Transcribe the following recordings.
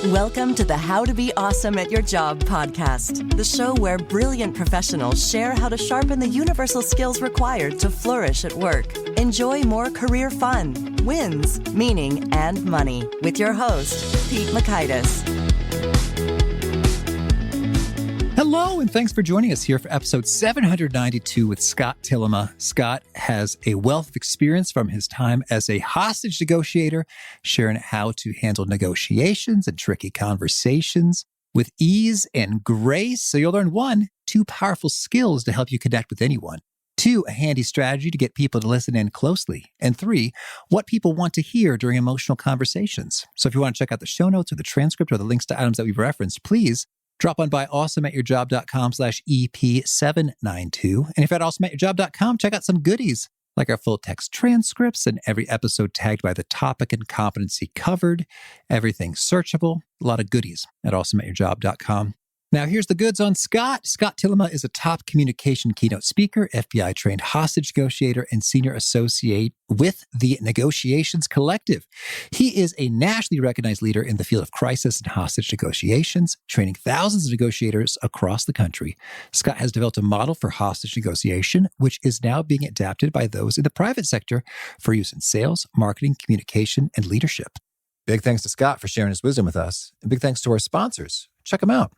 Welcome to the How to Be Awesome at Your Job podcast, the show where brilliant professionals share how to sharpen the universal skills required to flourish at work. Enjoy more career fun, wins, meaning, and money with your host, Pete Makaitis. Hello, and thanks for joining us here for episode 792 with Scott Tillema. Scott has a wealth of experience from his time as a hostage negotiator, sharing how to handle negotiations and tricky conversations with ease and grace. So you'll learn 1, 2 powerful skills to help you connect with anyone. 2, a handy strategy to get people to listen in closely. And 3, what people want to hear during emotional conversations. So if you want to check out the show notes or the transcript or the links to items that we've referenced, please drop on by awesomeatyourjob.com/EP792. And if you're at awesomeatyourjob.com, check out some goodies like our full text transcripts and every episode tagged by the topic and competency covered, everything searchable, a lot of goodies at awesomeatyourjob.com. Now, here's the goods on Scott. Scott Tillema is a top communication keynote speaker, FBI-trained hostage negotiator, and senior associate with the Negotiations Collective. He is a nationally recognized leader in the field of crisis and hostage negotiations, training thousands of negotiators across the country. Scott has developed a model for hostage negotiation, which is now being adapted by those in the private sector for use in sales, marketing, communication, and leadership. Big thanks to Scott for sharing his wisdom with us, and big thanks to our sponsors. Check them out.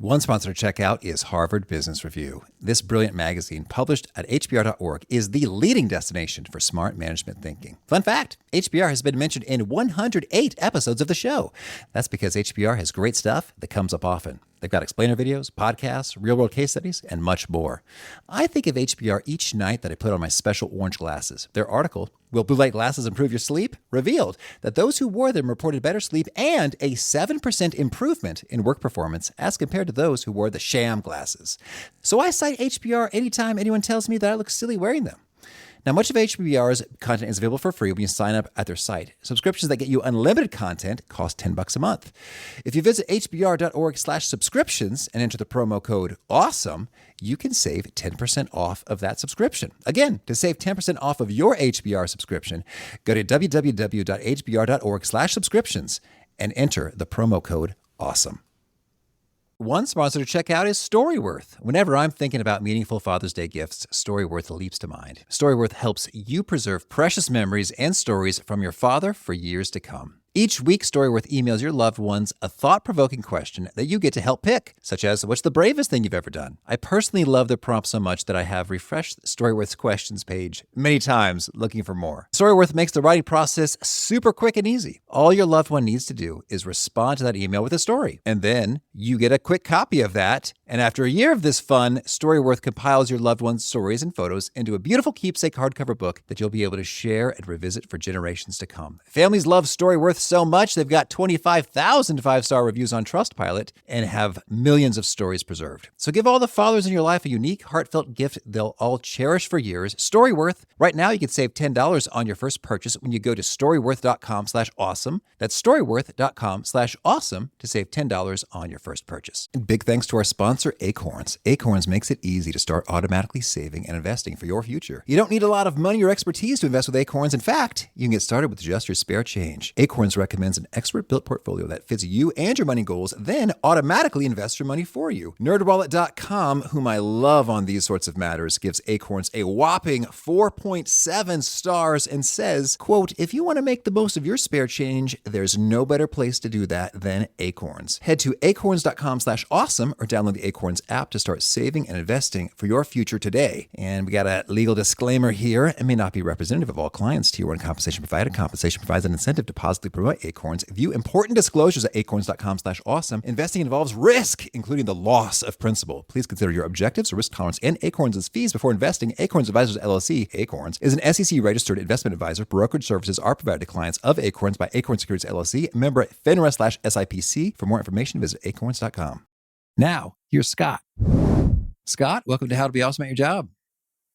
One sponsor to check out is Harvard Business Review. This brilliant magazine, published at hbr.org, is the leading destination for smart management thinking. Fun fact, HBR has been mentioned in 108 episodes of the show. That's because HBR has great stuff that comes up often. They've got explainer videos, podcasts, real-world case studies, and much more. I think of HBR each night that I put on my special orange glasses. Their article, Will Blue Light Glasses Improve Your Sleep?, revealed that those who wore them reported better sleep and a 7% improvement in work performance as compared to those who wore the sham glasses. So I cite HBR anytime anyone tells me that I look silly wearing them. Now, much of HBR's content is available for free when you sign up at their site. Subscriptions that get you unlimited content cost $10 a month. If you visit hbr.org/subscriptions and enter the promo code AWESOME, you can save 10% off of that subscription. Again, to save 10% off of your HBR subscription, go to www.hbr.org/subscriptions and enter the promo code AWESOME. One sponsor to check out is Storyworth. Whenever I'm thinking about meaningful Father's Day gifts, Storyworth leaps to mind. Storyworth helps you preserve precious memories and stories from your father for years to come. Each week, Storyworth emails your loved ones a thought-provoking question that you get to help pick, such as, what's the bravest thing you've ever done? I personally love the prompt so much that I have refreshed Storyworth's questions page many times looking for more. Storyworth makes the writing process super quick and easy. All your loved one needs to do is respond to that email with a story, and then you get a quick copy of that. And after a year of this fun, Storyworth compiles your loved one's stories and photos into a beautiful keepsake hardcover book that you'll be able to share and revisit for generations to come. Families love Storyworth so much, they've got 25,000 5-star reviews on Trustpilot and have millions of stories preserved. So give all the fathers in your life a unique, heartfelt gift they'll all cherish for years. Storyworth. Right now, you can save $10 on your first purchase when you go to storyworth.com/awesome. That's storyworth.com/awesome to save $10 on your first purchase. And big thanks to our sponsor, Acorns. Acorns makes it easy to start automatically saving and investing for your future. You don't need a lot of money or expertise to invest with Acorns. In fact, you can get started with just your spare change. Acorns recommends an expert-built portfolio that fits you and your money goals, then automatically invests your money for you. NerdWallet.com, whom I love on these sorts of matters, gives Acorns a whopping 4.7 stars and says, quote, if you want to make the most of your spare change, there's no better place to do that than Acorns. Head to acorns.com/awesome or download the Acorns app to start saving and investing for your future today. And we got a legal disclaimer here. It may not be representative of all clients. Tier 1 compensation provided. Compensation provides an incentive to positively promote Acorns. View important disclosures at acorns.com/awesome. Investing involves risk, including the loss of principal. Please consider your objectives, risk tolerance, and Acorns' fees before investing. Acorns Advisors LLC, Acorns, is an SEC-registered investment advisor. Brokerage services are provided to clients of Acorns by Acorns Securities LLC, member FINRA/SIPC. For more information, visit acorns.com. Now, here's Scott. Scott, welcome to How to Be Awesome at Your Job.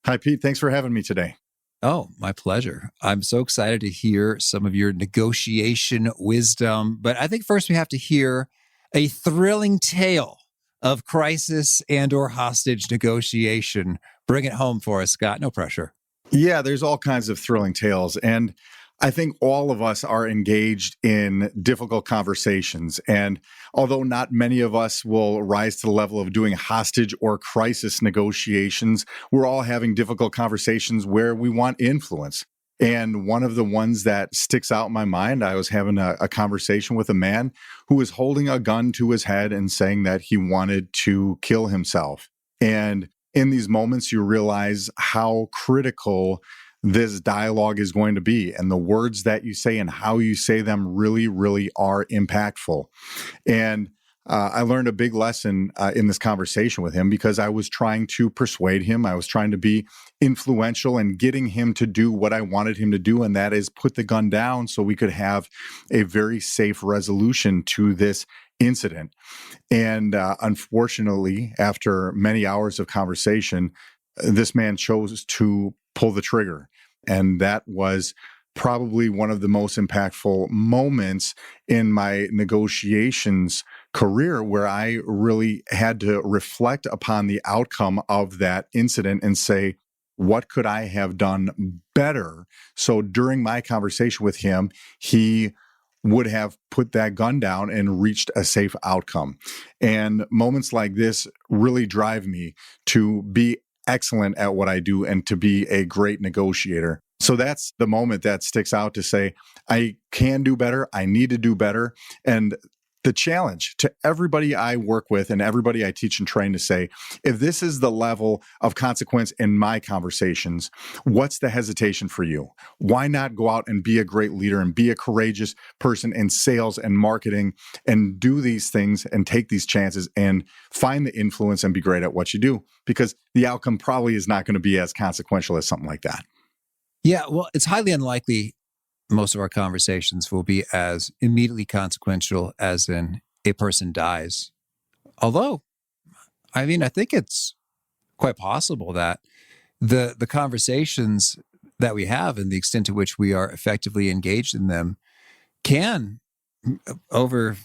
Hi, Pete. Thanks for having me today. Oh, my pleasure. I'm so excited to hear some of your negotiation wisdom. But I think first we have to hear a thrilling tale of crisis and or hostage negotiation. Bring it home for us, Scott. No pressure. Yeah, there's all kinds of thrilling tales. And I think all of us are engaged in difficult conversations. And although not many of us will rise to the level of doing hostage or crisis negotiations, we're all having difficult conversations where we want influence. And one of the ones that sticks out in my mind, I was having a conversation with a man who was holding a gun to his head and saying that he wanted to kill himself. And in these moments, you realize how critical this dialogue is going to be, and the words that you say and how you say them really, really are impactful. And I learned a big lesson in this conversation with him because I was trying to persuade him. I was trying to be influential and getting him to do what I wanted him to do, and that is put the gun down so we could have a very safe resolution to this incident. And unfortunately, after many hours of conversation, this man chose to pull the trigger. And that was probably one of the most impactful moments in my negotiations career, where I really had to reflect upon the outcome of that incident and say, what could I have done better? So during my conversation with him, he would have put that gun down and reached a safe outcome. And moments like this really drive me to be excellent at what I do and to be a great negotiator. So that's the moment that sticks out to say, I can do better. I need to do better. And the challenge to everybody I work with and everybody I teach and train to say, if this is the level of consequence in my conversations, what's the hesitation for you? Why not go out and be a great leader and be a courageous person in sales and marketing and do these things and take these chances and find the influence and be great at what you do? Because the outcome probably is not going to be as consequential as something like that. Yeah, well, it's highly unlikely most of our conversations will be as immediately consequential as in a person dies. Although, I mean, I think it's quite possible that the conversations that we have and the extent to which we are effectively engaged in them can, over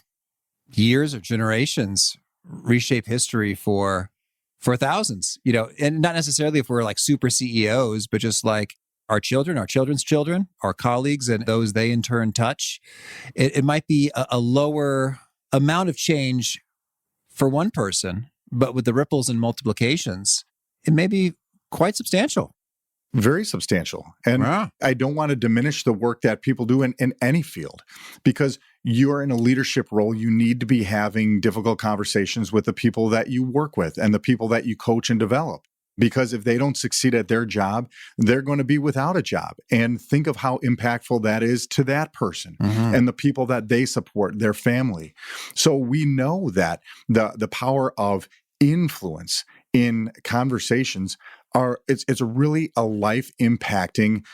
years or generations, reshape history for thousands, and not necessarily if we're like super CEOs, but just like our children, our children's children, our colleagues, and those they in turn touch. It might be a lower amount of change for one person, but with the ripples and multiplications, it may be quite substantial. Very substantial. And I don't want to diminish the work that people do in any field, because you're in a leadership role. You need to be having difficult conversations with the people that you work with and the people that you coach and develop. Because if they don't succeed at their job, they're going to be without a job. And think of how impactful that is to that person and the people that they support, their family. So we know that the power of influence in conversations it's really a life impacting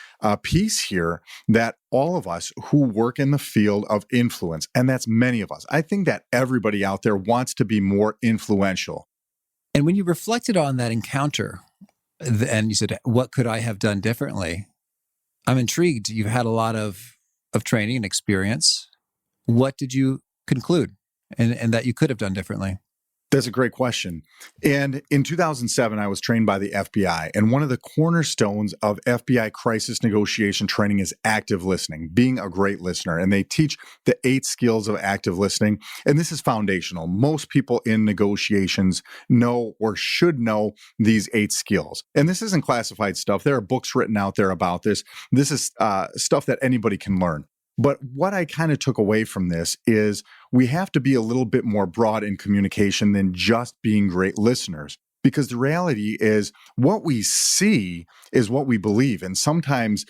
piece here that all of us who work in the field of influence, and that's many of us. I think that everybody out there wants to be more influential. And when you reflected on that encounter and you said, what could I have done differently? I'm intrigued. You've had a lot of training and experience. What did you conclude and that you could have done differently? That's a great question. And in 2007, I was trained by the FBI. And one of the cornerstones of FBI crisis negotiation training is active listening, being a great listener. And they teach the 8 skills of active listening. And this is foundational. Most people in negotiations know or should know these 8 skills. And this isn't classified stuff. There are books written out there about this. This is stuff that anybody can learn. But what I kind of took away from this is we have to be a little bit more broad in communication than just being great listeners. Because the reality is what we see is what we believe. And sometimes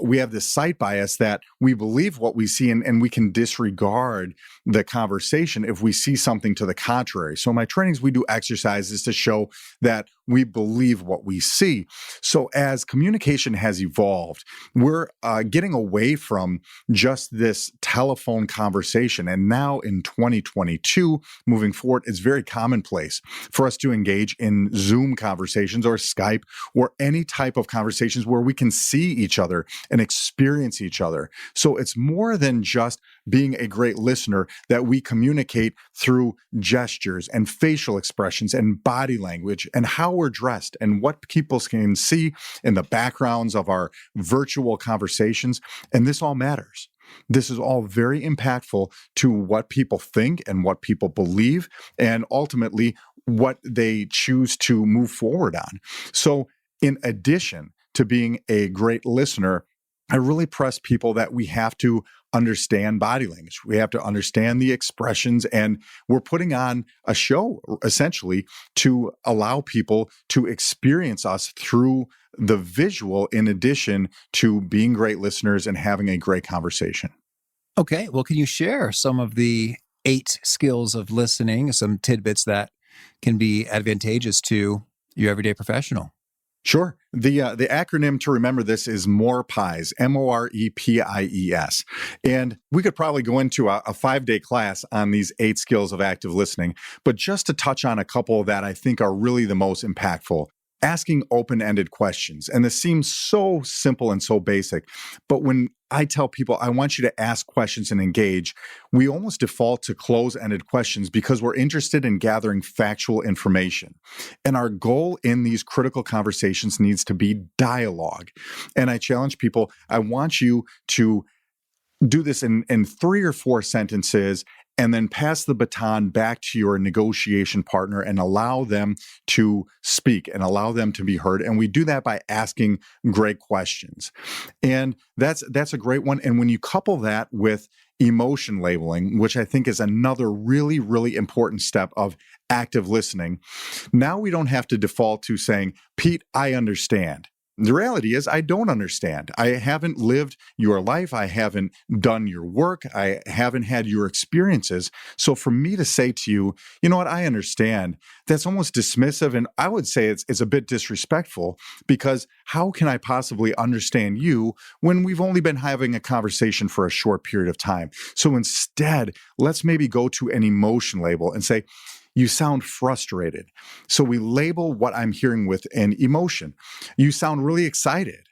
we have this sight bias that we believe what we see and we can disregard the conversation if we see something to the contrary. So in my trainings, we do exercises to show that we believe what we see. So as communication has evolved, we're getting away from just this telephone conversation. And now in 2022, moving forward, it's very commonplace for us to engage in Zoom conversations or Skype or any type of conversations where we can see each other. other and experience each other. So it's more than just being a great listener, that we communicate through gestures and facial expressions and body language and how we're dressed and what people can see in the backgrounds of our virtual conversations. And this all matters. This is all very impactful to what people think and what people believe, and ultimately what they choose to move forward on. So in addition to being a great listener, I really press people that we have to understand body language. We have to understand the expressions, and we're putting on a show essentially to allow people to experience us through the visual, in addition to being great listeners and having a great conversation. Okay, well, can you share some of the 8 skills of listening, some tidbits that can be advantageous to your everyday professional? Sure. The acronym to remember this is MOREPIES, MOREPIES. And we could probably go into a 5-day class on these 8 skills of active listening, but just to touch on a couple that I think are really the most impactful. Asking open-ended questions. And this seems so simple and so basic, but when I tell people I want you to ask questions and engage, we almost default to close-ended questions because we're interested in gathering factual information. And our goal in these critical conversations needs to be dialogue. And I challenge people, I want you to do this in 3 or 4 sentences, and then pass the baton back to your negotiation partner and allow them to speak and allow them to be heard. And we do that by asking great questions. And that's a great one. And when you couple that with emotion labeling, which I think is another really, really important step of active listening, now we don't have to default to saying, Pete, I understand. The reality is I don't understand. I haven't lived your life. I haven't done your work. I haven't had your experiences. So for me to say to you, you know what, I understand, that's almost dismissive. And I would say it's a bit disrespectful, because how can I possibly understand you when we've only been having a conversation for a short period of time? So instead, let's maybe go to an emotion label and say, you sound frustrated. So we label what I'm hearing with an emotion. You sound really excited.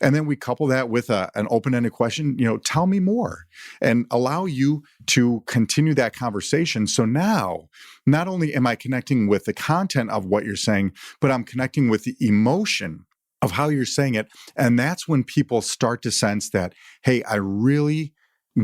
And then we couple that with an open-ended question, tell me more, and allow you to continue that conversation. So now, not only am I connecting with the content of what you're saying, but I'm connecting with the emotion of how you're saying it. And that's when people start to sense that, hey, I really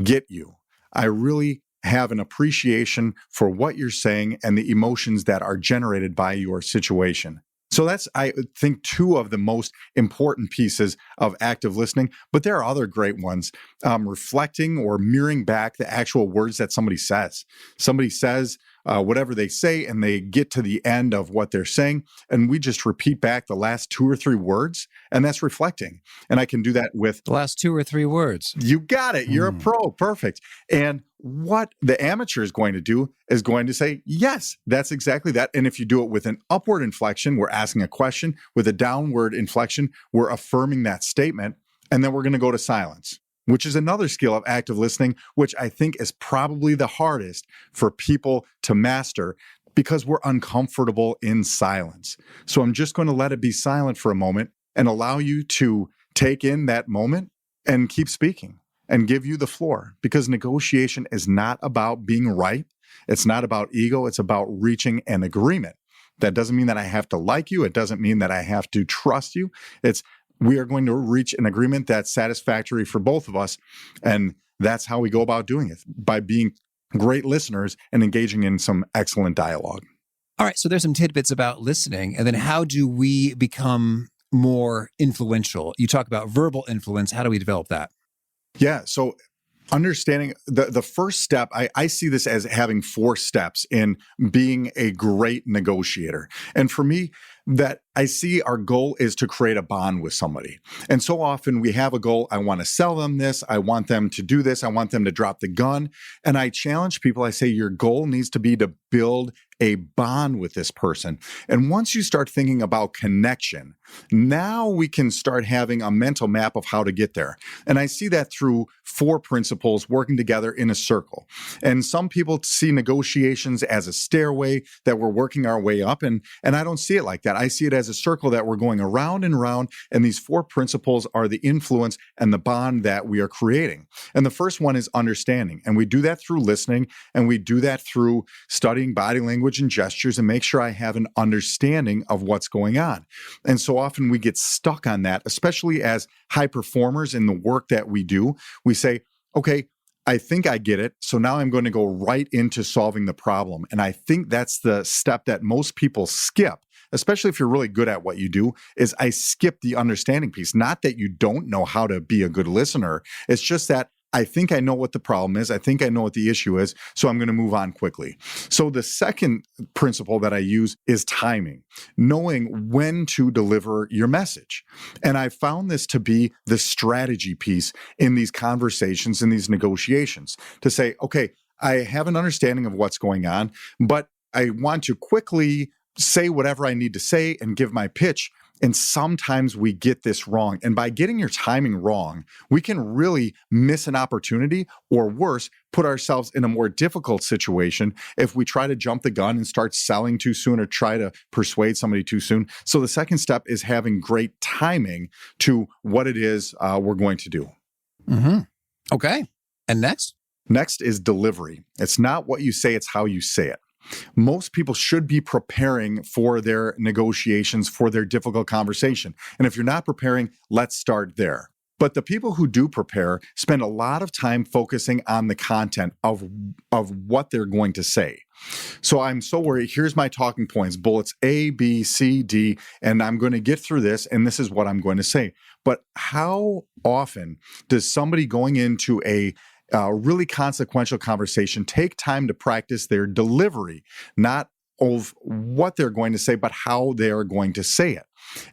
get you. I really have an appreciation for what you're saying and the emotions that are generated by your situation. So that's, I think, 2 of the most important pieces of active listening, but there are other great ones. Reflecting or mirroring back the actual words that somebody says. Somebody says whatever they say, and they get to the end of what they're saying, and we just repeat back the last 2 or 3 words, and that's reflecting. And I can do that with The last 2 or 3 words. You got it. You're a pro. Perfect. And what the amateur is going to do is going to say, yes, that's exactly that. And if you do it with an upward inflection, we're asking a question. With a downward inflection, we're affirming that statement. And then we're going to go to silence, which is another skill of active listening, which I think is probably the hardest for people to master, because we're uncomfortable in silence. So I'm just going to let it be silent for a moment and allow you to take in that moment and keep speaking and give you the floor, because negotiation is not about being right. It's not about ego. It's about reaching an agreement. That doesn't mean that I have to like you. It doesn't mean that I have to trust you. We are going to reach an agreement that's satisfactory for both of us. And that's how we go about doing it, by being great listeners and engaging in some excellent dialogue. All right, so there's some tidbits about listening. And then how do we become more influential? You talk about verbal influence. How do we develop that? Yeah. So understanding the first step, I see this as having 4 steps in being a great negotiator. And for me, that I see our goal is to create a bond with somebody. And so often we have a goal. I want to sell them this. I want them to do this. I want them to drop the gun. And I challenge people. I say, your goal needs to be to build a bond with this person. And once you start thinking about connection, now we can start having a mental map of how to get there. And I see that through 4 principles working together in a circle. And some people see negotiations as a stairway that we're working our way up. And I don't see it like that. I see it as a circle that we're going around and around. And these 4 principles are the influence and the bond that we are creating. And the first one is understanding. And we do that through listening. And we do that through studying body language and gestures and make sure I have an understanding of what's going on. And so often we get stuck on that, especially as high performers in the work that we do. We say, okay, I think I get it. So now I'm going to go right into solving the problem. And I think that's the step that most people skip, especially if you're really good at what you do, is I skip the understanding piece. Not that you don't know how to be a good listener. It's just that I think I know what the problem is. I think I know what the issue is. So I'm going to move on quickly. So the second principle that I use is timing, knowing when to deliver your message. And I found this to be the strategy piece in these conversations, in these negotiations, to say, okay, I have an understanding of what's going on, but I want to quickly say whatever I need to say and give my pitch. And sometimes we get this wrong. And by getting your timing wrong, we can really miss an opportunity, or worse, put ourselves in a more difficult situation if we try to jump the gun and start selling too soon or try to persuade somebody too soon. So the second step is having great timing to what it is we're going to do. Mm-hmm. Okay. And next? Next is delivery. It's not what you say, it's how you say it. Most people should be preparing for their negotiations, for their difficult conversation. And if you're not preparing, let's start there. But the people who do prepare spend a lot of time focusing on the content of what they're going to say. So I'm so worried. Here's my talking points, bullets A, B, C, D, and I'm going to get through this, and this is what I'm going to say. But how often does somebody going into a really consequential conversation take time to practice their delivery, not of what they're going to say, but how they are going to say it?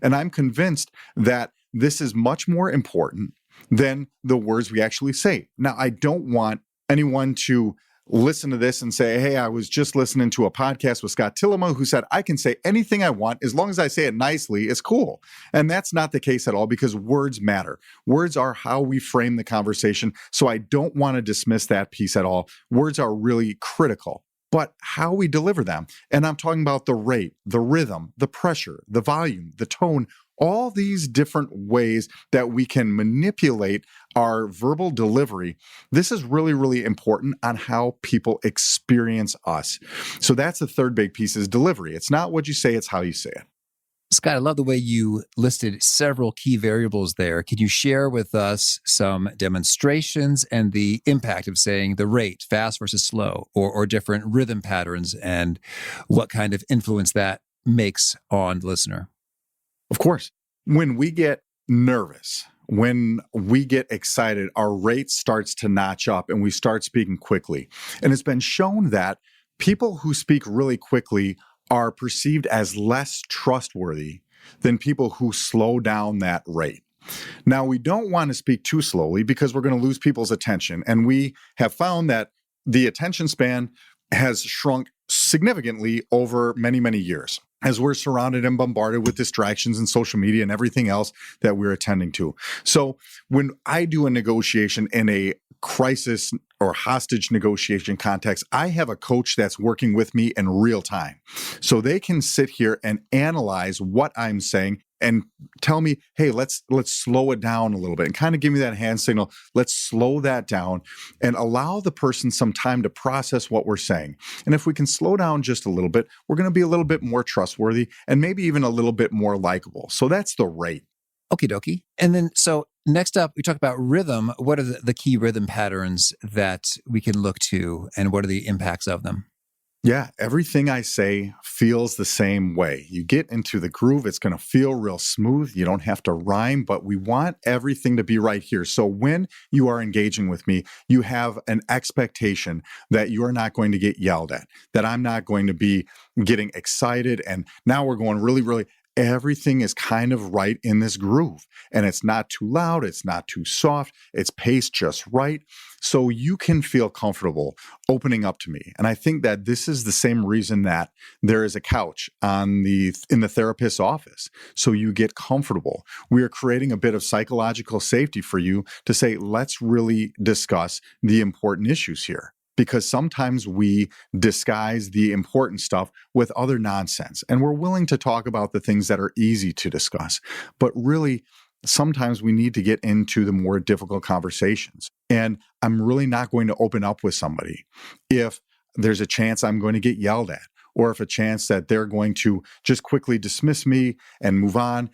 And I'm convinced that this is much more important than the words we actually say. Now, I don't want anyone to listen to this and say, hey, I was just listening to a podcast with Scott Tillema who said, I can say anything I want as long as I say it nicely, it's cool. And that's not the case at all, because words matter. Words are how we frame the conversation. So I don't want to dismiss that piece at all. Words are really critical, but how we deliver them. And I'm talking about the rate, the rhythm, the pressure, the volume, the tone, all these different ways that we can manipulate our verbal delivery. This is really, really important on how people experience us. So that's the third big piece, is delivery. It's not what you say, it's how you say it. Scott, I love the way you listed several key variables there. Can you share with us some demonstrations and the impact of saying the rate, fast versus slow, or different rhythm patterns, and what kind of influence that makes on the listener? Of course. When we get nervous, when we get excited, our rate starts to notch up and we start speaking quickly. And it's been shown that people who speak really quickly are perceived as less trustworthy than people who slow down that rate. Now, we don't want to speak too slowly because we're going to lose people's attention. And we have found that the attention span has shrunk significantly over many, many years, as we're surrounded and bombarded with distractions and social media and everything else that we're attending to. So when I do a negotiation in a crisis or hostage negotiation context, I have a coach that's working with me in real time. So they can sit here and analyze what I'm saying and tell me, hey, let's slow it down a little bit, and kind of give me that hand signal. Let's slow that down and allow the person some time to process what we're saying. And if we can slow down just a little bit, we're going to be a little bit more trustworthy and maybe even a little bit more likable. So that's the rate. Okie dokie. And then, so next up, we talk about rhythm. What are the key rhythm patterns that we can look to, and what are the impacts of them? Yeah, everything I say feels the same way. You get into the groove, it's going to feel real smooth. You don't have to rhyme, but we want everything to be right here. So when you are engaging with me, you have an expectation that you are not going to get yelled at, that I'm not going to be getting excited. And now we're going really, really. everything is kind of right in this groove. And it's not too loud, it's not too soft, it's paced just right. So you can feel comfortable opening up to me. And I think that this is the same reason that there is a couch in the therapist's office. So you get comfortable. We are creating a bit of psychological safety for you to say, let's really discuss the important issues here. Because sometimes we disguise the important stuff with other nonsense. And we're willing to talk about the things that are easy to discuss. But really, sometimes we need to get into the more difficult conversations. And I'm really not going to open up with somebody if there's a chance I'm going to get yelled at, or if a chance that they're going to just quickly dismiss me and move on.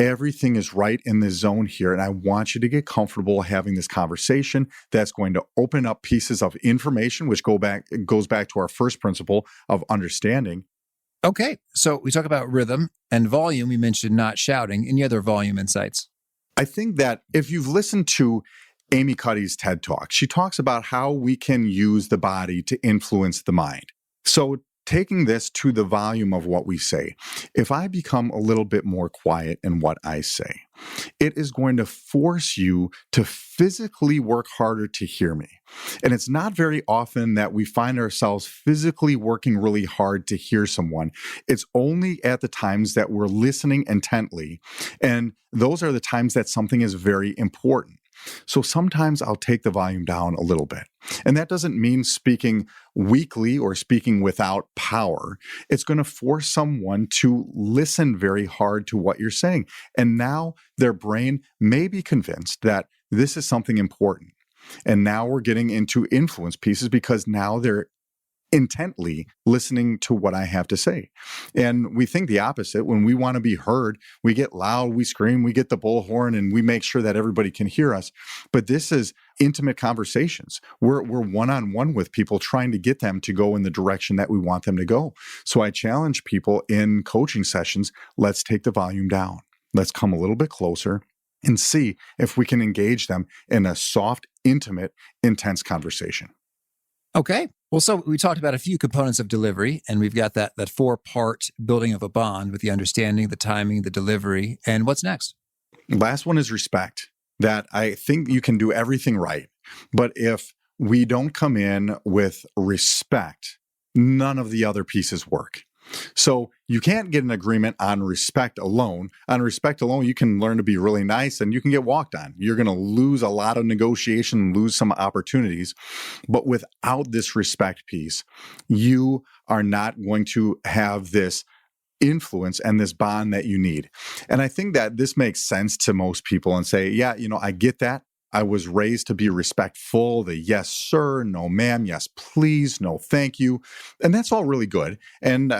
Everything is right in this zone here, and I want you to get comfortable having this conversation that's going to open up pieces of information, which goes back to our first principle of understanding. Okay, so we talk about rhythm and volume. You mentioned not shouting. Any other volume insights? I think that if you've listened to Amy Cuddy's TED Talk, she talks about how we can use the body to influence the mind. So taking this to the volume of what we say, if I become a little bit more quiet in what I say, it is going to force you to physically work harder to hear me. And it's not very often that we find ourselves physically working really hard to hear someone. It's only at the times that we're listening intently. And those are the times that something is very important. So sometimes I'll take the volume down a little bit. And that doesn't mean speaking weakly or speaking without power. It's going to force someone to listen very hard to what you're saying. And now their brain may be convinced that this is something important. And now we're getting into influence pieces because now they're intently listening to what I have to say. And we think the opposite. When we want to be heard, we get loud, we scream, we get the bullhorn, and we make sure that everybody can hear us. But this is intimate conversations. We're one-on-one with people, trying to get them to go in the direction that we want them to go. So I challenge people in coaching sessions, let's take the volume down. Let's come a little bit closer and see if we can engage them in a soft, intimate, intense conversation. Okay. Well, so we talked about a few components of delivery, and we've got that 4-part building of a bond with the understanding, the timing, the delivery. And what's next? Last one is respect. That I think you can do everything right. But if we don't come in with respect, none of the other pieces work. So you can't get an agreement on respect alone. On respect alone, you can learn to be really nice and you can get walked on. You're going to lose a lot of negotiation, lose some opportunities. But without this respect piece, you are not going to have this influence and this bond that you need. And I think that this makes sense to most people and say, yeah, I get that. I was raised to be respectful, the yes, sir, no, ma'am, yes, please, no, thank you. And that's all really good. And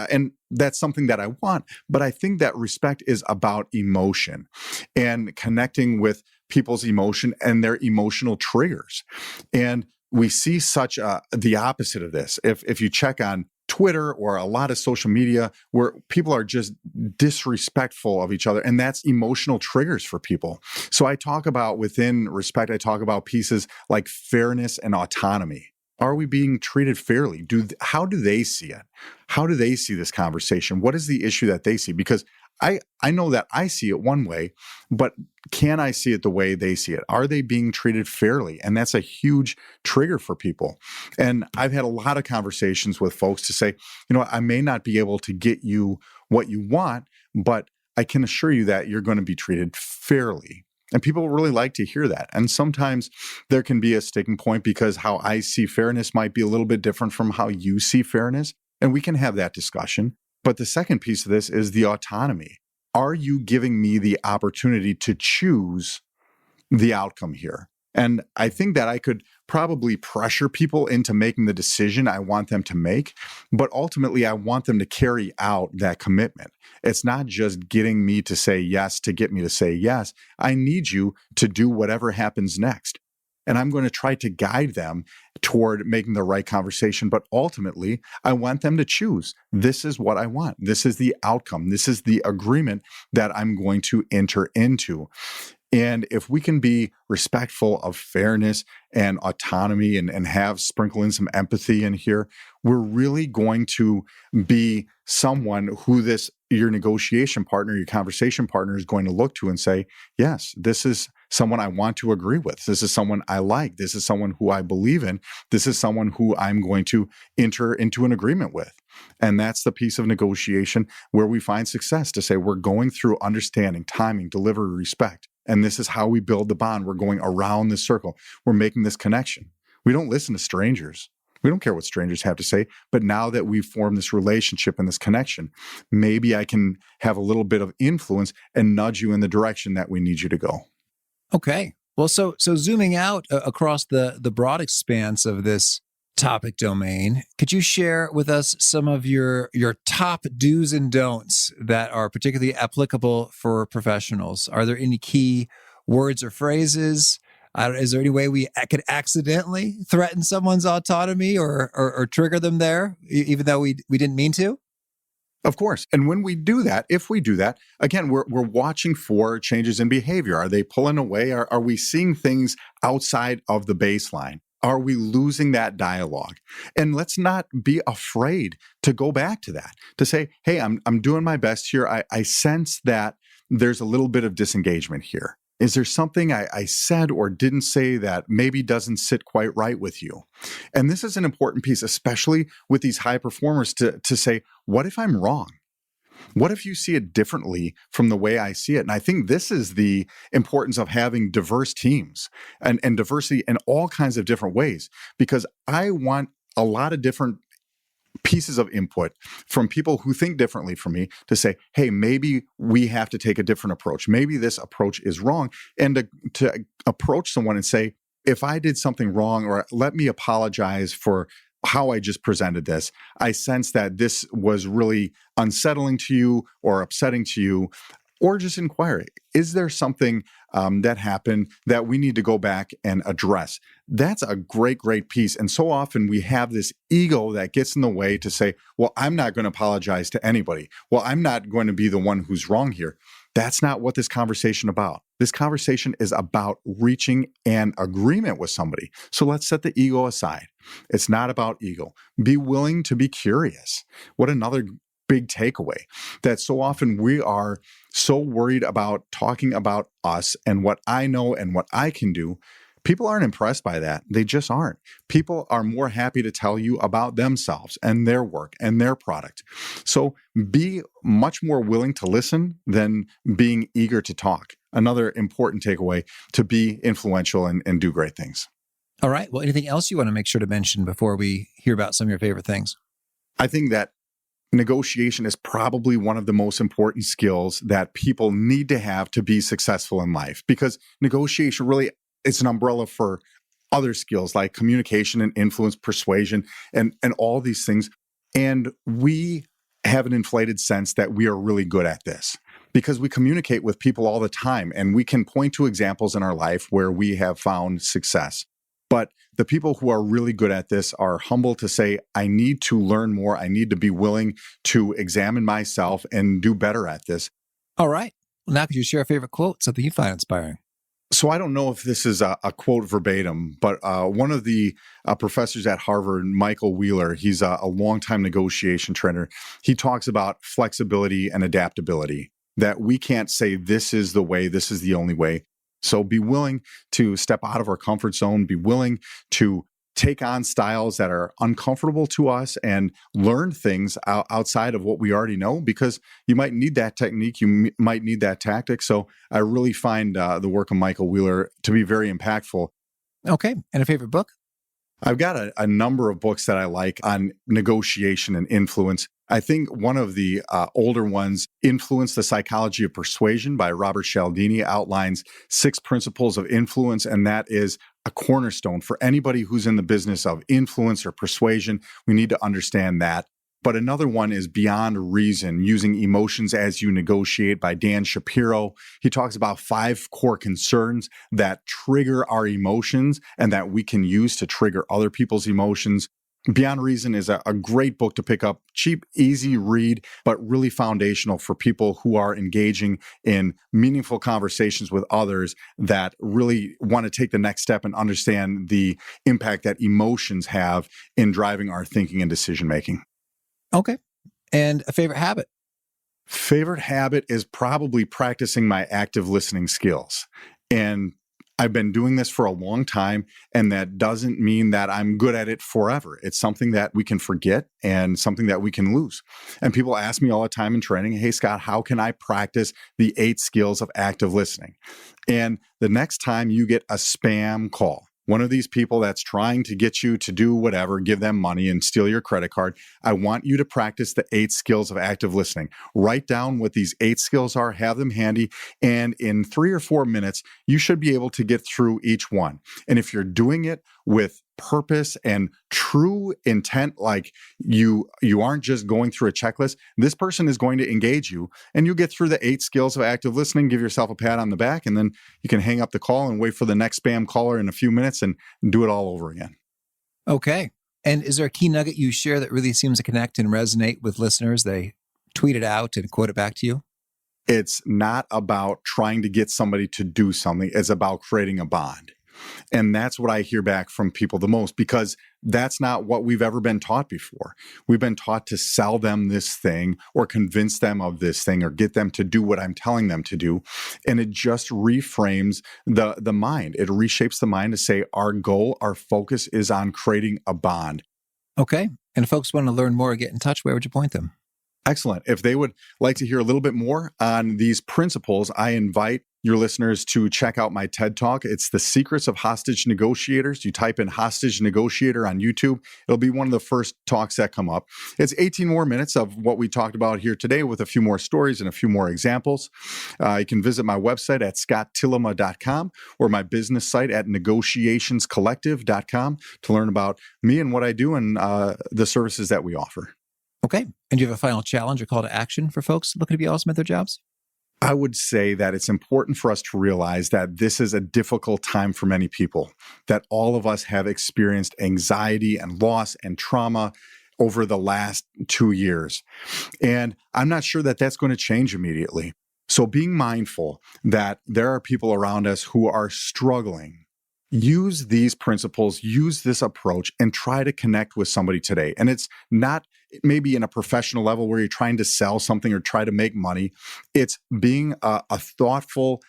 that's something that I want. But I think that respect is about emotion and connecting with people's emotion and their emotional triggers. And we see such the opposite of this. If you check on Twitter or a lot of social media where people are just disrespectful of each other, and that's emotional triggers for people. So I talk about within respect, I talk about pieces like fairness and autonomy. Are we being treated fairly? How do they see it? How do they see this conversation? What is the issue that they see? Because I know that I see it one way, but can I see it the way they see it? Are they being treated fairly? And that's a huge trigger for people. And I've had a lot of conversations with folks to say, I may not be able to get you what you want, but I can assure you that you're going to be treated fairly. And people really like to hear that. And sometimes there can be a sticking point because how I see fairness might be a little bit different from how you see fairness. And we can have that discussion. But the second piece of this is the autonomy. Are you giving me the opportunity to choose the outcome here? And I think that I could probably pressure people into making the decision I want them to make, but ultimately I want them to carry out that commitment. It's not just getting me to say yes to get me to say yes. I need you to do whatever happens next. And I'm going to try to guide them toward making the right conversation. But ultimately, I want them to choose. This is what I want. This is the outcome. This is the agreement that I'm going to enter into. And if we can be respectful of fairness and autonomy and have sprinkle in some empathy in here, we're really going to be someone who your negotiation partner, your conversation partner is going to look to and say, yes, this is someone I want to agree with. This is someone I like. This is someone who I believe in. This is someone who I'm going to enter into an agreement with. And that's the piece of negotiation where we find success, to say we're going through understanding, timing, delivery, respect. And this is how we build the bond. We're going around this circle. We're making this connection. We don't listen to strangers. We don't care what strangers have to say. But now that we've formed this relationship and this connection, maybe I can have a little bit of influence and nudge you in the direction that we need you to go. Okay. Well, so zooming out across the broad expanse of this topic domain, could you share with us some of your top do's and don'ts that are particularly applicable for professionals? Are there any key words or phrases? Is there any way we could accidentally threaten someone's autonomy or trigger them there, even though we didn't mean to? Of course. And when we do that, if we do that, again, we're watching for changes in behavior. Are they pulling away? Are we seeing things outside of the baseline? Are we losing that dialogue? And let's not be afraid to go back to that, to say, hey, I'm doing my best here. I sense that there's a little bit of disengagement here. Is there something I said or didn't say that maybe doesn't sit quite right with you? And this is an important piece, especially with these high performers, to say, what if I'm wrong? What if you see it differently from the way I see it? And I think this is the importance of having diverse teams and diversity in all kinds of different ways, because I want a lot of different pieces of input from people who think differently from me to say, hey, maybe we have to take a different approach. Maybe this approach is wrong. And to approach someone and say, if I did something wrong, or let me apologize for how I just presented this. I sense that this was really unsettling to you or upsetting to you. Or just inquire, is there something that happened that we need to go back and address? That's a great, great piece. And so often we have this ego that gets in the way to say, well, I'm not going to apologize to anybody. Well, I'm not going to be the one who's wrong here. That's not what this conversation about. This conversation is about reaching an agreement with somebody. So let's set the ego aside. It's not about ego. Be willing to be curious. What another big takeaway, that so often we are so worried about talking about us and what I know and what I can do. People aren't impressed by that. They just aren't. People are more happy to tell you about themselves and their work and their product. So be much more willing to listen than being eager to talk. Another important takeaway, to be influential and do great things. All right. Well, anything else you want to make sure to mention before we hear about some of your favorite things? I think that negotiation is probably one of the most important skills that people need to have to be successful in life, because negotiation really, it's an umbrella for other skills like communication and influence, persuasion, and all these things. And we have an inflated sense that we are really good at this because we communicate with people all the time, and we can point to examples in our life where we have found success. But the people who are really good at this are humble to say, I need to learn more. I need to be willing to examine myself and do better at this. All right. Well, now could you share a favorite quote, something you find inspiring? So I don't know if this is a quote verbatim, but one of the professors at Harvard, Michael Wheeler, he's a longtime negotiation trainer. He talks about flexibility and adaptability, that we can't say this is the way, this is the only way. So be willing to step out of our comfort zone, be willing to take on styles that are uncomfortable to us and learn things outside of what we already know, because you might need that technique, you might need that tactic. So I really find the work of Michael Wheeler to be very impactful. Okay. And a favorite book? I've got a number of books that I like on negotiation and influence. I think one of the older ones, Influence, the Psychology of Persuasion by Robert Cialdini, outlines 6 principles of influence, and that is a cornerstone for anybody who's in the business of influence or persuasion. We need to understand that. But another one is Beyond Reason, Using Emotions as You Negotiate by Dan Shapiro. He talks about 5 core concerns that trigger our emotions and that we can use to trigger other people's emotions. Beyond Reason is a great book to pick up. Cheap, easy read, but really foundational for people who are engaging in meaningful conversations with others that really want to take the next step and understand the impact that emotions have in driving our thinking and decision making. Okay. And a favorite habit? Favorite habit is probably practicing my active listening skills. And I've been doing this for a long time, and that doesn't mean that I'm good at it forever. It's something that we can forget and something that we can lose. And people ask me all the time in training, hey, Scott, how can I practice the 8 skills of active listening? And the next time you get a spam call, one of these people that's trying to get you to do whatever, give them money and steal your credit card, I want you to practice the 8 skills of active listening. Write down what these 8 skills are, have them handy, and in 3 or 4 minutes, you should be able to get through each one. And if you're doing it with purpose and true intent, like you aren't just going through a checklist, this person is going to engage you, and you get through the 8 skills of active listening, give yourself a pat on the back, and then you can hang up the call and wait for the next spam caller in a few minutes and do it all over again. Okay. And is there a key nugget you share that really seems to connect and resonate with listeners? They tweet it out and quote it back to you? It's not about trying to get somebody to do something. It's about creating a bond. And that's what I hear back from people the most, because that's not what we've ever been taught before. We've been taught to sell them this thing or convince them of this thing or get them to do what I'm telling them to do. And it just reframes the mind. It reshapes the mind to say our goal, our focus is on creating a bond. Okay. And if folks want to learn more or get in touch, where would you point them? Excellent. If they would like to hear a little bit more on these principles, I invite your listeners to check out my TED Talk. It's The Secrets of Hostage Negotiators. You type in Hostage Negotiator on YouTube. It'll be one of the first talks that come up. It's 18 more minutes of what we talked about here today with a few more stories and a few more examples. You can visit my website at scotttillema.com or my business site at negotiationscollective.com to learn about me and what I do and the services that we offer. Okay. And do you have a final challenge or call to action for folks looking to be awesome at their jobs? I would say that it's important for us to realize that this is a difficult time for many people, that all of us have experienced anxiety and loss and trauma over the last 2 years. And I'm not sure that that's going to change immediately. So being mindful that there are people around us who are struggling, use these principles, use this approach, and try to connect with somebody today. And it's not maybe in a professional level where you're trying to sell something or try to make money. It's being a thoughtful,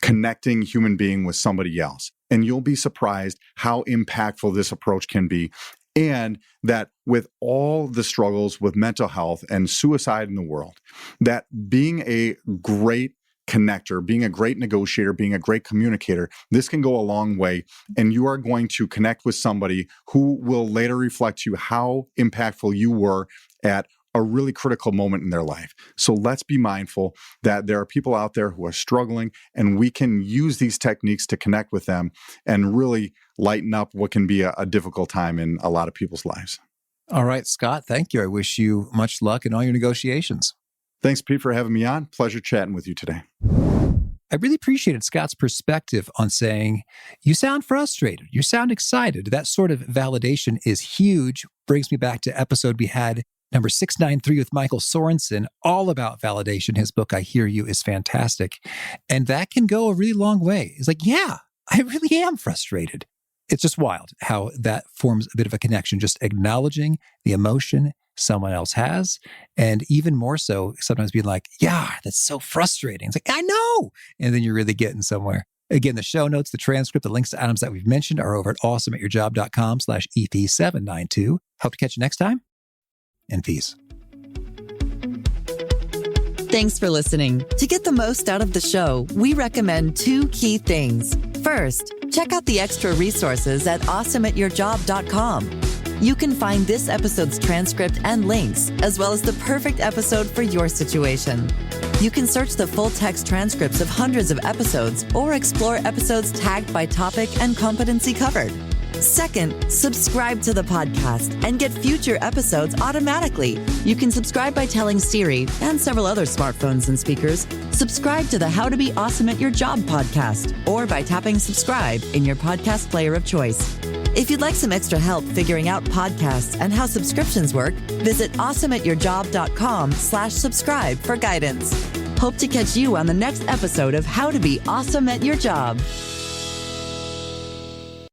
connecting human being with somebody else. And you'll be surprised how impactful this approach can be. And that with all the struggles with mental health and suicide in the world, that being a great connector, being a great negotiator, being a great communicator, this can go a long way. And you are going to connect with somebody who will later reflect to you how impactful you were at a really critical moment in their life. So let's be mindful that there are people out there who are struggling, and we can use these techniques to connect with them and really lighten up what can be a difficult time in a lot of people's lives. All right, Scott, thank you. I wish you much luck in all your negotiations. Thanks, Pete, for having me on. Pleasure chatting with you today. I really appreciated Scott's perspective on saying, you sound frustrated, you sound excited. That sort of validation is huge. Brings me back to episode we had, number 693 with Michael Sorensen, all about validation. His book, I Hear You, is fantastic. And that can go a really long way. It's like, yeah, I really am frustrated. It's just wild how that forms a bit of a connection, just acknowledging the emotion someone else has. And even more so, sometimes being like, yeah, that's so frustrating. It's like, I know. And then you're really getting somewhere. Again, the show notes, the transcript, the links to items that we've mentioned are over at awesomeatyourjob.com/EP792. Hope to catch you next time. And peace. Thanks for listening. To get the most out of the show, we recommend 2 key things. First, check out the extra resources at awesomeatyourjob.com. You can find this episode's transcript and links, as well as the perfect episode for your situation. You can search the full text transcripts of hundreds of episodes or explore episodes tagged by topic and competency covered. Second, subscribe to the podcast and get future episodes automatically. You can subscribe by telling Siri and several other smartphones and speakers, subscribe to the How to Be Awesome at Your Job podcast, or by tapping subscribe in your podcast player of choice. If you'd like some extra help figuring out podcasts and how subscriptions work, visit awesomeatyourjob.com/subscribe for guidance. Hope to catch you on the next episode of How to Be Awesome at Your Job.